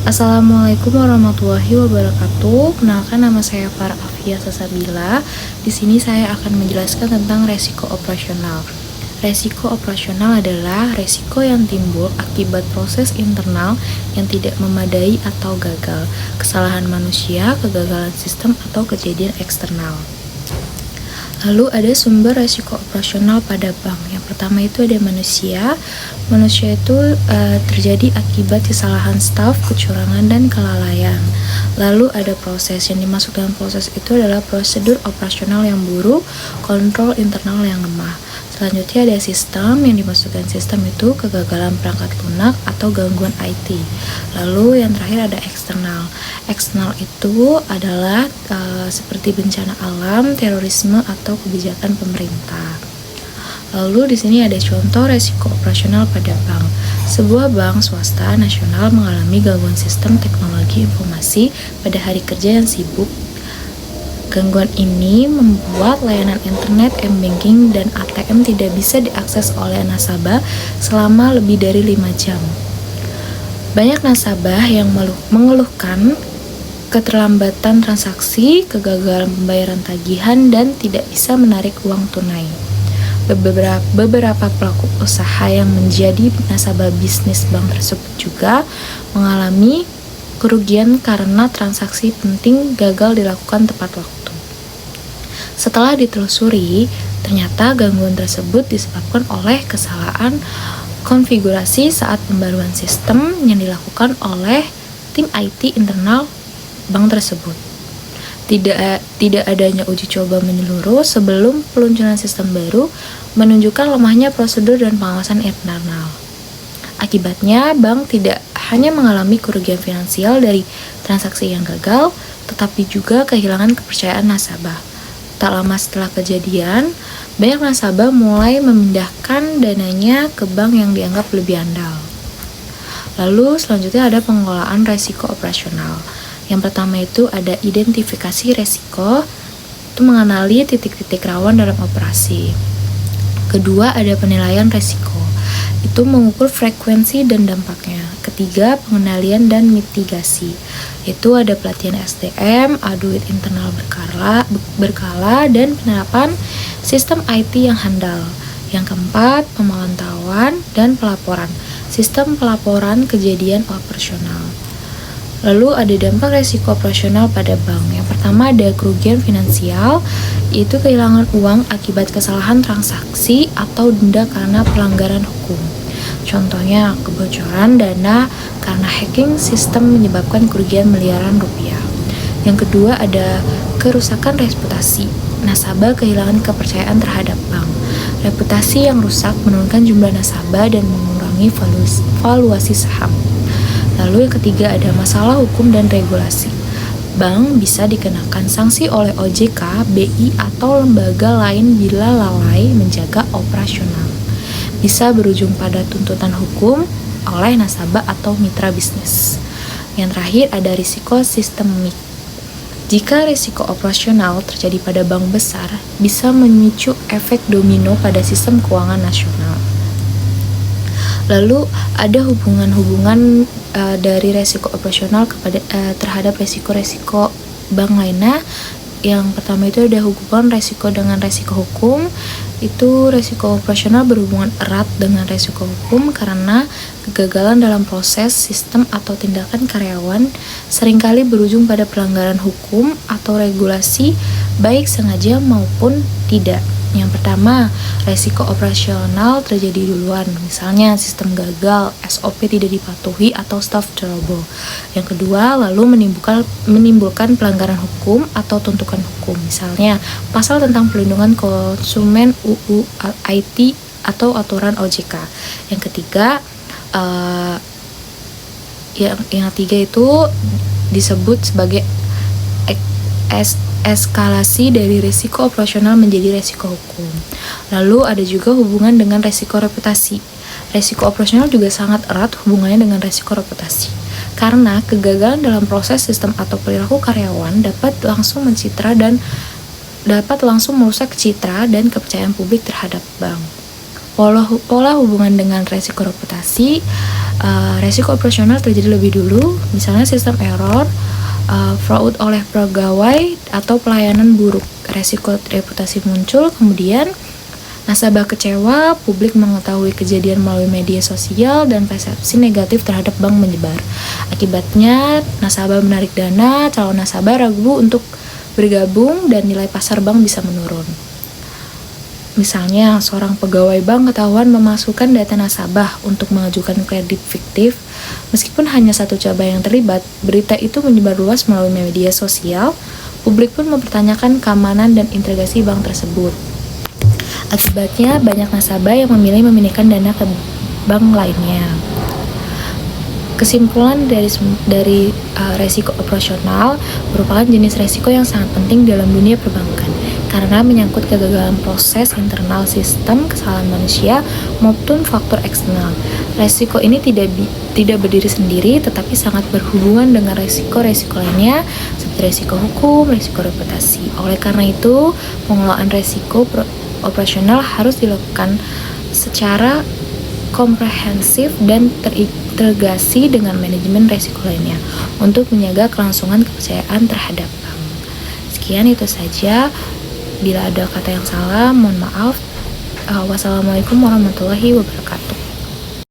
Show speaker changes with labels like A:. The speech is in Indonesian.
A: Assalamualaikum warahmatullahi wabarakatuh. Kenalkan, nama saya Farah Afia Sasabila. Di sini saya akan menjelaskan tentang resiko operasional. Resiko operasional adalah resiko yang timbul akibat proses internal yang tidak memadai atau gagal, kesalahan manusia, kegagalan sistem, atau kejadian eksternal. Lalu ada sumber resiko operasional pada bank. Yang pertama itu ada manusia. Manusia itu terjadi akibat kesalahan staf, kecurangan, dan kelalaian. Lalu ada proses. Yang dimaksud dalam proses itu adalah prosedur operasional yang buruk, kontrol internal yang lemah. Selanjutnya ada sistem. Yang dimaksudkan sistem itu kegagalan perangkat lunak atau gangguan IT. Lalu yang terakhir ada eksternal. Eksternal itu adalah seperti bencana alam, terorisme, atau kebijakan pemerintah. Lalu di sini ada contoh resiko operasional pada bank. Sebuah bank swasta nasional mengalami gangguan sistem teknologi informasi pada hari kerja yang sibuk. Gangguan ini membuat layanan internet, m-banking, dan ATM tidak bisa diakses oleh nasabah selama lebih dari 5 jam. Banyak nasabah yang mengeluhkan keterlambatan transaksi, kegagalan pembayaran tagihan, dan tidak bisa menarik uang tunai. Beberapa pelaku usaha yang menjadi nasabah bisnis bank tersebut juga mengalami kerugian karena transaksi penting gagal dilakukan tepat waktu. Setelah ditelusuri, ternyata gangguan tersebut disebabkan oleh kesalahan konfigurasi saat pembaruan sistem yang dilakukan oleh tim IT internal bank tersebut. Tidak adanya uji coba menyeluruh sebelum peluncuran sistem baru menunjukkan lemahnya prosedur dan pengawasan internal. Akibatnya, bank tidak hanya mengalami kerugian finansial dari transaksi yang gagal, tetapi juga kehilangan kepercayaan nasabah. Tak lama setelah kejadian, banyak nasabah mulai memindahkan dananya ke bank yang dianggap lebih andal. Lalu selanjutnya ada pengelolaan resiko operasional. Yang pertama itu ada identifikasi resiko, itu mengenali titik-titik rawan dalam operasi. Kedua ada penilaian resiko, itu mengukur frekuensi dan dampaknya. Ketiga, pengendalian dan mitigasi, itu ada pelatihan SDM, audit internal berkala, dan penerapan sistem IT yang handal. Yang keempat, pemantauan dan pelaporan, sistem pelaporan kejadian operasional. Lalu ada dampak resiko operasional pada bank. Yang pertama ada kerugian finansial, yaitu kehilangan uang akibat kesalahan transaksi atau denda karena pelanggaran hukum. Contohnya kebocoran dana karena hacking sistem menyebabkan kerugian miliaran rupiah. Yang kedua ada kerusakan reputasi. Nasabah kehilangan kepercayaan terhadap bank. Reputasi yang rusak menurunkan jumlah nasabah dan mengurangi valuasi saham. Lalu yang ketiga ada masalah hukum dan regulasi. Bank bisa dikenakan sanksi oleh OJK, BI, atau lembaga lain bila lalai menjaga operasional. Bisa berujung pada tuntutan hukum oleh nasabah atau mitra bisnis. Yang terakhir ada risiko sistemik. Jika risiko operasional terjadi pada bank besar, bisa memicu efek domino pada sistem keuangan nasional. Lalu ada hubungan-hubungan dari resiko operasional terhadap resiko-resiko bank lainnya. Yang pertama itu ada hubungan resiko dengan resiko hukum. Itu resiko operasional berhubungan erat dengan resiko hukum karena kegagalan dalam proses, sistem, atau tindakan karyawan seringkali berujung pada pelanggaran hukum atau regulasi, baik sengaja maupun tidak. Yang pertama, resiko operasional terjadi duluan, misalnya sistem gagal, SOP tidak dipatuhi, atau staf ceroboh. Yang kedua, lalu menimbulkan pelanggaran hukum atau tuntutan hukum, misalnya pasal tentang pelindungan konsumen UU IT atau aturan OJK. Yang ketiga, yang ketiga itu disebut sebagai eskalasi dari risiko operasional menjadi risiko hukum. Lalu ada juga hubungan dengan risiko reputasi. Risiko operasional juga sangat erat hubungannya dengan risiko reputasi. Karena kegagalan dalam proses sistem atau perilaku karyawan dapat langsung merusak citra dan kepercayaan publik terhadap bank. Pola hubungan dengan resiko reputasi. Resiko operasional terjadi lebih dulu, misalnya sistem error, fraud oleh pegawai, atau pelayanan buruk. Resiko reputasi muncul, kemudian nasabah kecewa, publik mengetahui kejadian melalui media sosial, dan persepsi negatif terhadap bank menyebar. Akibatnya, nasabah menarik dana, calon nasabah ragu untuk bergabung, dan nilai pasar bank bisa menurun. Misalnya, seorang pegawai bank ketahuan memasukkan data nasabah untuk mengajukan kredit fiktif. Meskipun hanya satu cabang yang terlibat, berita itu menyebar luas melalui media sosial. Publik pun mempertanyakan keamanan dan integrasi bank tersebut. Akibatnya, banyak nasabah yang memilih memindahkan dana ke bank lainnya. Kesimpulan dari resiko operasional merupakan jenis resiko yang sangat penting dalam dunia perbankan karena menyangkut kegagalan proses internal sistem, kesalahan manusia, maupun faktor eksternal. Resiko ini tidak berdiri sendiri, tetapi sangat berhubungan dengan resiko-resiko lainnya seperti resiko hukum, resiko reputasi. Oleh karena itu, pengelolaan resiko operasional harus dilakukan secara komprehensif dan terintegrasi dengan manajemen resiko lainnya untuk menjaga kelangsungan kepercayaan terhadap bank. Sekian itu saja. Bila ada kata yang salah, mohon maaf. Wassalamualaikum warahmatullahi wabarakatuh.